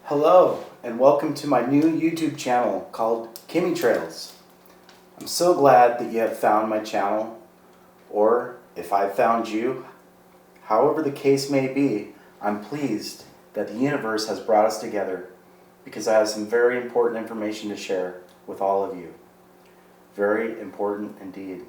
Hello, and welcome to my new YouTube channel called Kimmie Trailz. I'm so glad that you have found my channel, or if I've found you. However the case may be, I'm pleased that the universe has brought us together because I have some very important information to share with all of you. Very important indeed.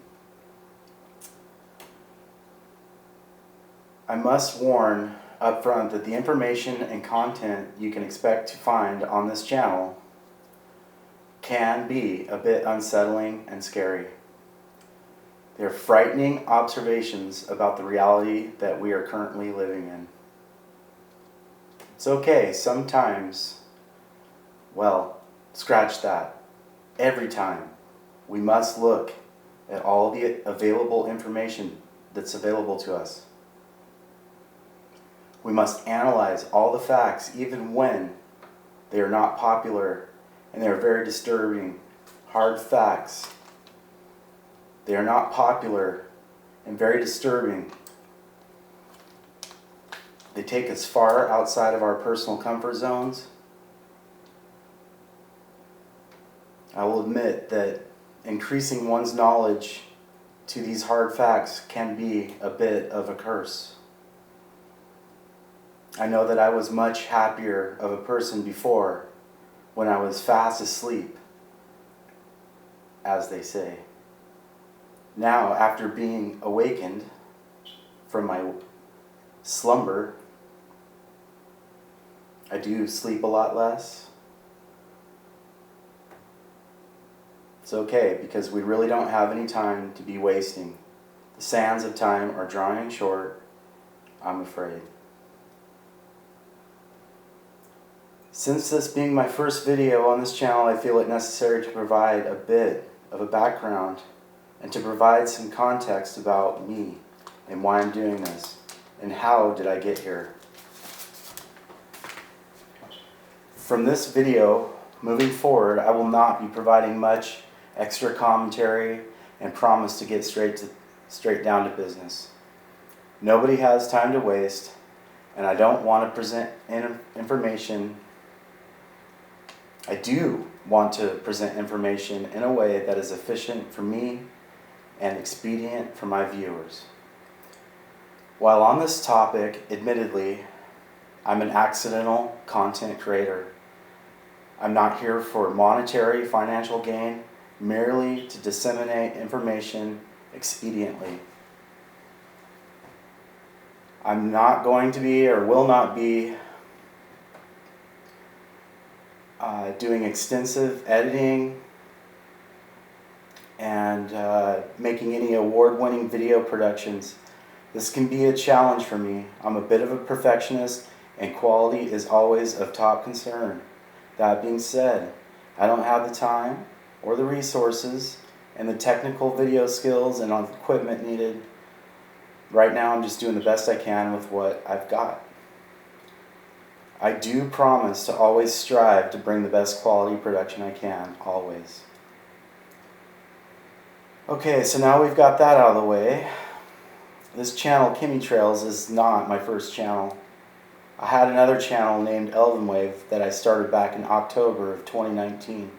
I must warn up front that the information and content you can expect to find on this channel can be a bit unsettling and scary. They're frightening observations about the reality that we are currently living in. It's okay, sometimes, well, scratch that. Every time, we must look at all the available information that's available to us. We must analyze all the facts even when they are not popular and they are very disturbing, hard facts. They are not popular and very disturbing. They take us far outside of our personal comfort zones. I will admit that increasing one's knowledge to these hard facts can be a bit of a curse. I know that I was much happier of a person before when I was fast asleep, as they say. Now, after being awakened from my slumber, I do sleep a lot less. It's okay, because we really don't have any time to be wasting. The sands of time are drawing short, I'm afraid. Since this being my first video on this channel, I feel it necessary to provide a bit of a background and to provide some context about me and why I'm doing this and how did I get here. From this video, moving forward, I will not be providing much extra commentary and promise to get straight down to business. Nobody has time to waste, and I don't want to present information. I do want to present information in a way that is efficient for me and expedient for my viewers. While on this topic, admittedly, I'm an accidental content creator. I'm not here for monetary financial gain, merely to disseminate information expediently. I'm not going to be or will not be doing extensive editing and making any award-winning video productions. This can be a challenge for me. I'm a bit of a perfectionist and quality is always of top concern. That being said, I don't have the time or the resources and the technical video skills and equipment needed. Right now I'm just doing the best I can with what I've got. I do promise to always strive to bring the best quality production I can, always. Okay, so now we've got that out of the way. This channel, Kimmie Trailz, is not my first channel. I had another channel named Elvenwave that I started back in October of 2019.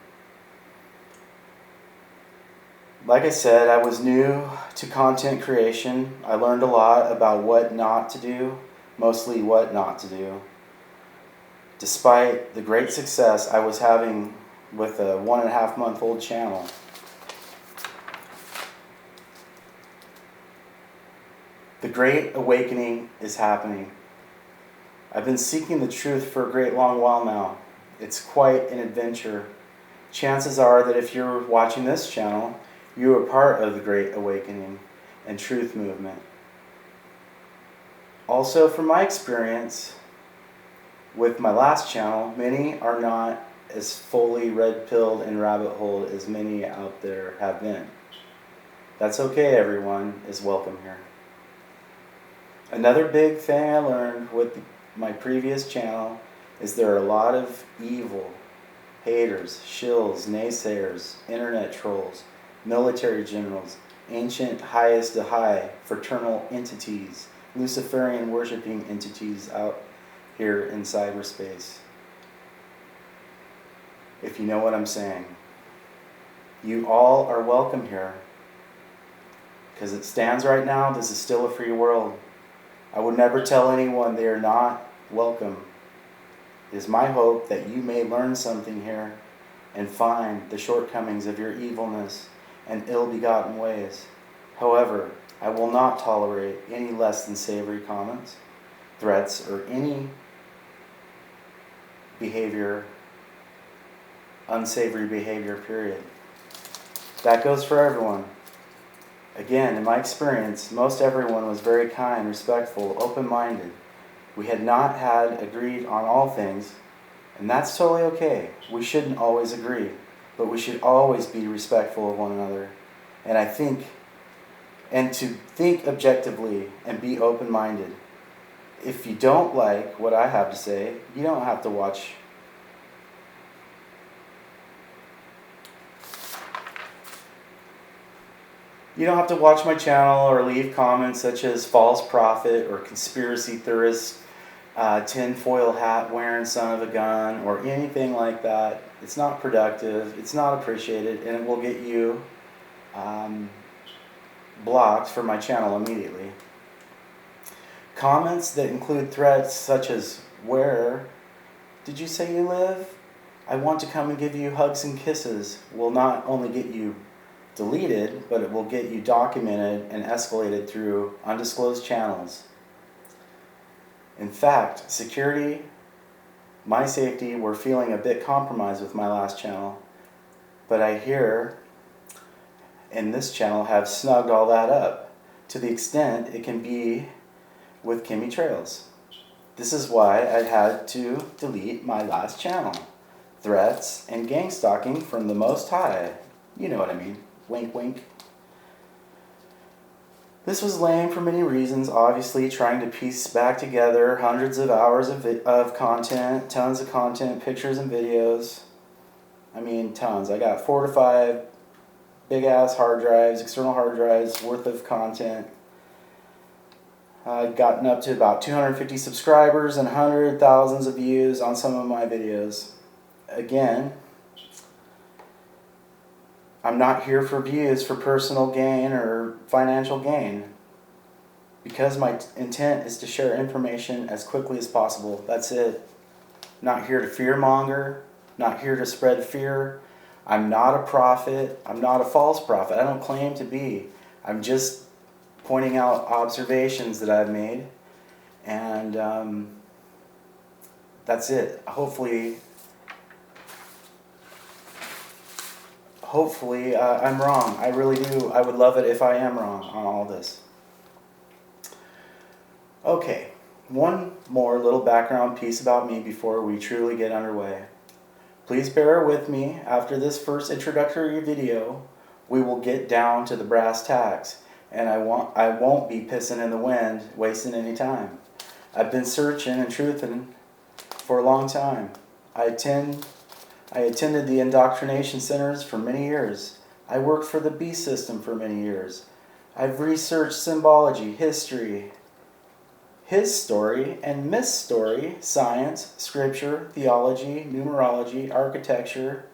Like I said, I was new to content creation. I learned a lot about what not to do, mostly what not to do. Despite the great success I was having with a 1.5-month-old channel. The Great Awakening is happening. I've been seeking the truth for a great long while now. It's quite an adventure. Chances are that if you're watching this channel, you are part of the Great Awakening and truth movement. Also, from my experience with my last channel, many are not as fully red-pilled and rabbit-holed as many out there have been. That's okay, everyone is welcome here. Another big thing I learned with my previous channel is there are a lot of evil haters, shills, naysayers, internet trolls, military generals, ancient highest to high, fraternal entities, Luciferian worshipping entities out here in cyberspace. if you know what I'm saying. You all are welcome here. Because it stands right now, this is still a free world. I would never tell anyone they are not welcome. It is my hope that you may learn something here and find the shortcomings of your evilness and ill-begotten ways. However, I will not tolerate any less than savory comments, threats, or any behavior, unsavory behavior, period. That goes for everyone. Again, in my experience, most everyone was very kind, respectful, open-minded. We had not had agreed on all things, and that's totally okay. We shouldn't always agree, but we should always be respectful of one another. And to think objectively and be open-minded. If you don't like what I have to say, you don't have to watch. You don't have to watch my channel or leave comments such as false prophet or conspiracy theorist, tinfoil hat wearing son of a gun, or anything like that. It's not productive, it's not appreciated, and it will get you blocked from my channel immediately. Comments that include threats such as, "Where did you say you live? I want to come and give you hugs and kisses," will not only get you deleted, but it will get you documented and escalated through undisclosed channels. In fact, security, my safety, were feeling a bit compromised with my last channel, but I here in this channel have snugged all that up to the extent it can be with Kimmie Trailz. This is why I had to delete my last channel. Threats and gang stalking from the Most High. You know what I mean. Wink, wink. This was lame for many reasons, obviously, trying to piece back together hundreds of hours of content, tons of content, pictures and videos. I mean, tons. I got 4 to 5 big-ass hard drives, external hard drives worth of content. I'd gotten up to about 250 subscribers and hundreds of thousands of views on some of my videos. Again, I'm not here for views for personal gain or financial gain, because my intent is to share information as quickly as possible. That's it. Not here to fearmonger, not here to spread fear. I'm not a prophet. I'm not a false prophet. I don't claim to be. I'm just pointing out observations that I've made, and that's it. Hopefully I'm wrong. I really do. I would love it if I am wrong on all this. Okay, one more little background piece about me before we truly get underway. Please bear with me. After this first introductory video, we will get down to the brass tacks, and I won't be pissing in the wind, wasting any time. I've been searching and truthing for a long time. I attended the indoctrination centers for many years. I worked for the beast system for many years. I've researched symbology, history, his story and myth story, science, scripture, theology, numerology, architecture,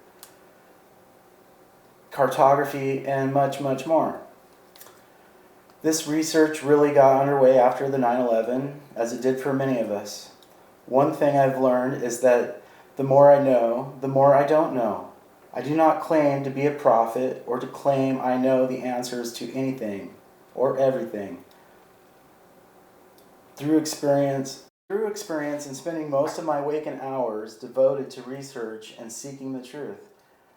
cartography, and much, much more. This research really got underway after the 9/11, as it did for many of us. One thing I've learned is that the more I know, the more I don't know. I do not claim to be a prophet or to claim I know the answers to anything or everything. Through experience and spending most of my waking hours devoted to research and seeking the truth,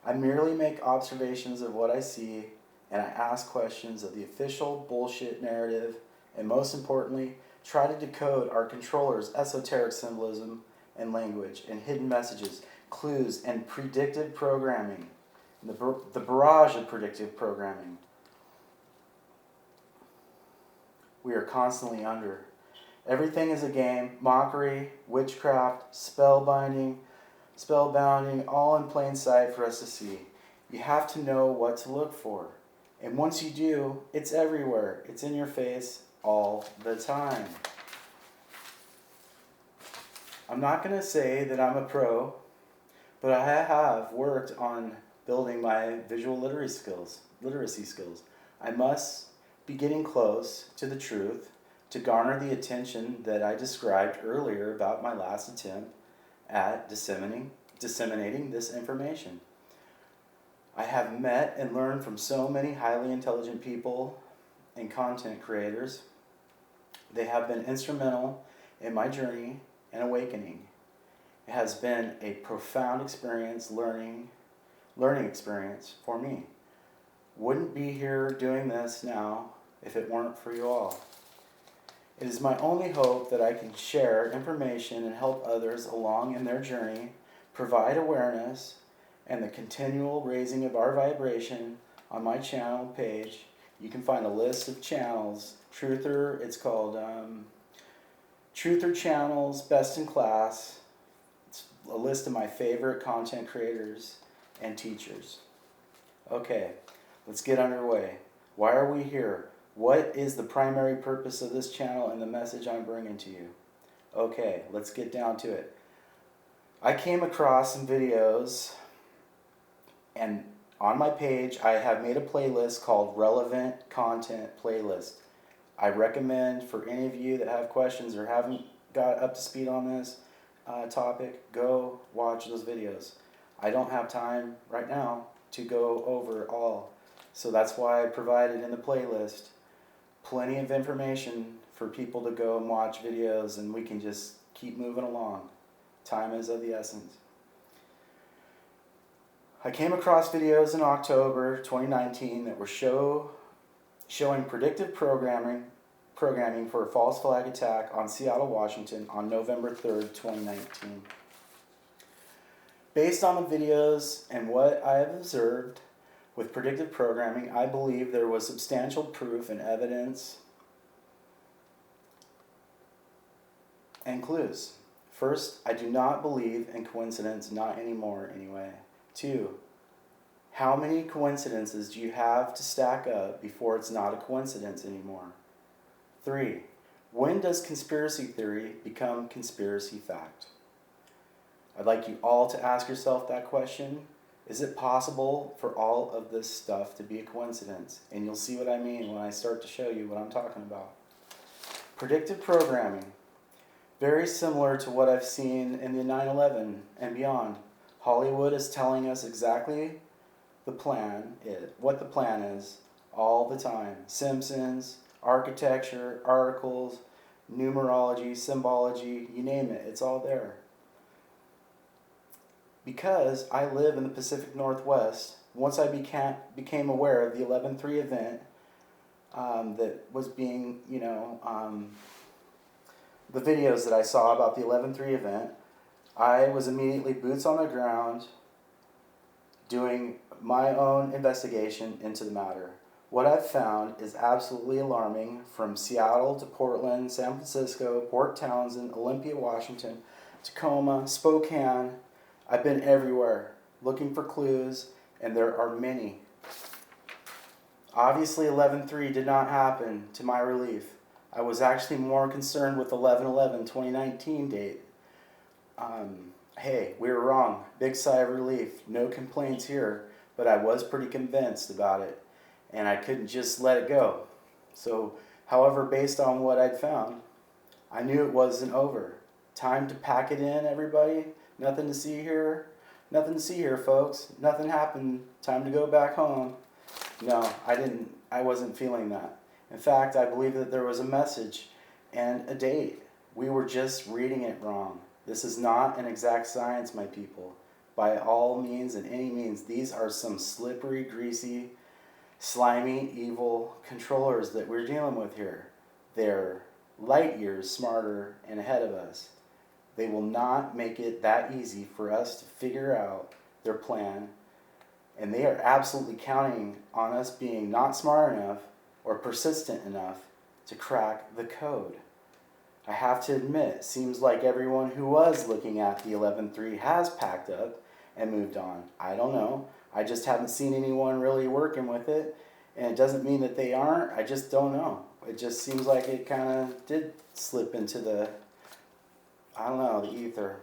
I merely make observations of what I see, and I ask questions of the official bullshit narrative, and most importantly, try to decode our controllers' esoteric symbolism and language and hidden messages, clues, and predictive programming, the barrage of predictive programming we are constantly under. Everything is a game, mockery, witchcraft, spellbinding, all in plain sight for us to see. You have to know what to look for. And once you do, it's everywhere. It's in your face all the time. I'm not going to say that I'm a pro, But I have worked on building my visual literacy skills. I must be getting close to the truth to garner the attention that I described earlier about my last attempt at disseminating this information. I have met and learned from so many highly intelligent people and content creators. They have been instrumental in my journey and awakening. It has been a profound learning experience for me. Wouldn't be here doing this now if it weren't for you all. It is my only hope that I can share information and help others along in their journey, provide awareness, and the continual raising of our vibration. On my channel page, you can find a list of channels. Truther, it's called Truther Channels, Best in Class. It's a list of my favorite content creators and teachers. Okay, let's get underway. Why are we here? What is the primary purpose of this channel and the message I'm bringing to you? Okay, let's get down to it. I came across some videos, and on my page I have made a playlist called Relevant Content Playlist. I recommend for any of you that have questions or haven't got up to speed on this topic, go watch those videos. I don't have time right now to go over it all, so that's why I provided in the playlist plenty of information for people to go and watch videos, and we can just keep moving along. Time is of the essence. I came across videos in October 2019 that were showing predictive programming for a false flag attack on Seattle, Washington on November 3rd, 2019. Based on the videos and what I have observed with predictive programming, I believe there was substantial proof and evidence and clues. First, I do not believe in coincidence, not anymore anyway. 2, how many coincidences do you have to stack up before it's not a coincidence anymore? 3, when does conspiracy theory become conspiracy fact? I'd like you all to ask yourself that question. Is it possible for all of this stuff to be a coincidence? And you'll see what I mean when I start to show you what I'm talking about. Predictive programming. Very similar to what I've seen in the 9/11 and beyond. Hollywood is telling us exactly what the plan is all the time. Simpsons, architecture, articles, numerology, symbology, you name it, it's all there. Because I live in the Pacific Northwest, once I became aware of the 11/3 event that was being, the videos that I saw about the 11/3 event, I was immediately boots on the ground doing my own investigation into the matter. What I've found is absolutely alarming. From Seattle to Portland, San Francisco, Port Townsend, Olympia, Washington, Tacoma, Spokane, I've been everywhere looking for clues, and there are many. Obviously 11/3 did not happen, to my relief. I was actually more concerned with 11/11/2019 date. Hey, we were wrong. Big sigh of relief. No complaints here, but I was pretty convinced about it, and I couldn't just let it go. So, however, based on what I'd found, I knew it wasn't over. Time to pack it in, everybody. Nothing to see here. Nothing to see here, folks. Nothing happened. Time to go back home. No, I wasn't feeling that. In fact, I believe that there was a message and a date. We were just reading it wrong. This is not an exact science, my people. By all means and any means, these are some slippery, greasy, slimy, evil controllers that we're dealing with here. They're light years smarter and ahead of us. They will not make it that easy for us to figure out their plan, and they are absolutely counting on us being not smart enough or persistent enough to crack the code. I have to admit, it seems like everyone who was looking at the 11/3 has packed up and moved on. I don't know. I just haven't seen anyone really working with it, and it doesn't mean that they aren't. I just don't know. It just seems like it kind of did slip into the ether.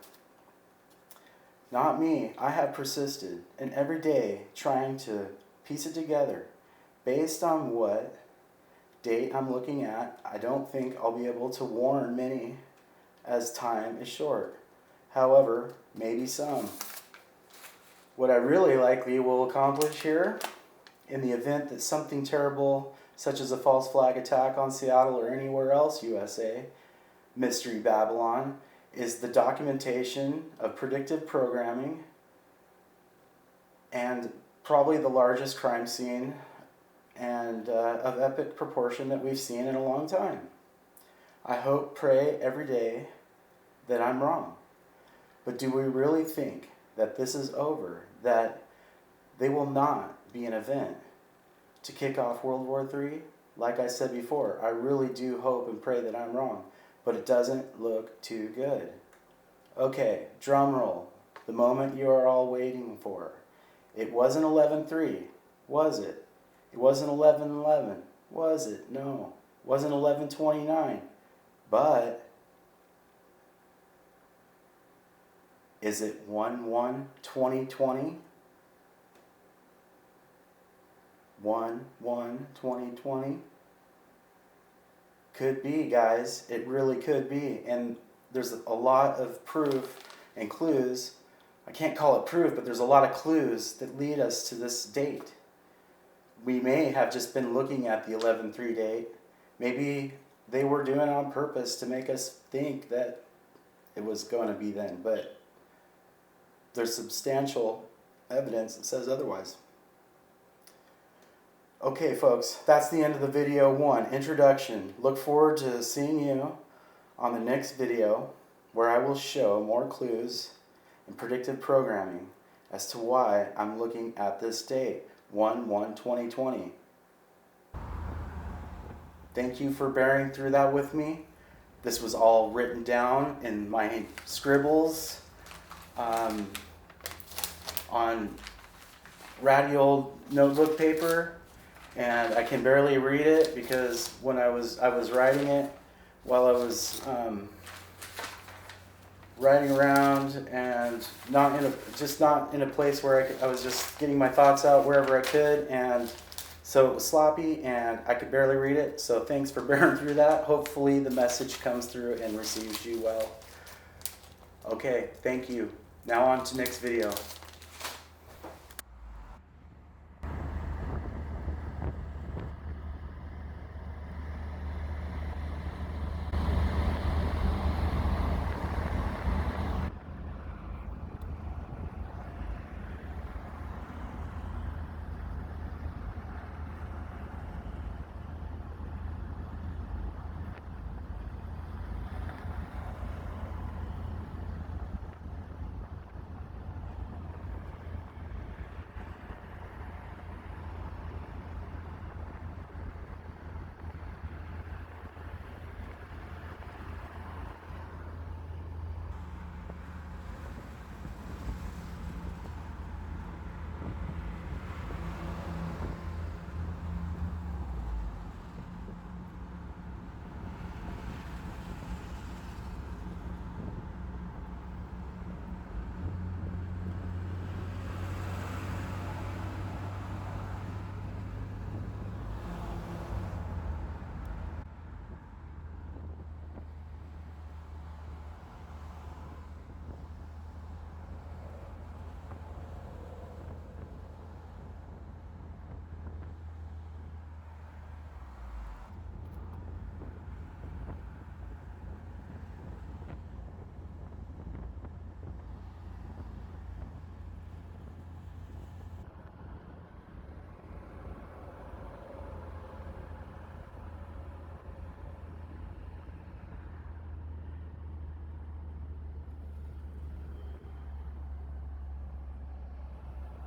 Not me. I have persisted, and every day trying to piece it together. Based on what date I'm looking at, I don't think I'll be able to warn many, as time is short. However, maybe some. What I really likely will accomplish here, in the event that something terrible, such as a false flag attack on Seattle or anywhere else USA, Mystery Babylon, is the documentation of predictive programming and probably the largest crime scene and of epic proportion that we've seen in a long time. I hope, pray every day that I'm wrong. But do we really think that this is over, that they will not be an event to kick off World War III? Like I said before, I really do hope and pray that I'm wrong, but it doesn't look too good. Okay, drum roll, the moment you are all waiting for. It wasn't 11/3, was it? It wasn't 11/11, was it? No. It wasn't 11/29, but is it 1/1/2020? 1/1/2020? Could be, guys. It really could be. And there's a lot of proof and clues. I can't call it proof, but there's a lot of clues that lead us to this date. We may have just been looking at the 11/3 date. Maybe they were doing it on purpose to make us think that it was going to be then, but there's substantial evidence that says otherwise. Okay, folks, that's the end of the video 1, introduction. Look forward to seeing you on the next video, where I will show more clues in predictive programming as to why I'm looking at this date, 1/1/2020. Thank you for bearing through that with me. This was all written down in my scribbles on ratty old notebook paper, and I can barely read it because when I was writing it while I was riding around and not in a place where I was just getting my thoughts out wherever I could, and so it was sloppy and I could barely read it. So thanks for bearing through that. Hopefully the message comes through and receives you well. Okay, thank you. Now on to next video.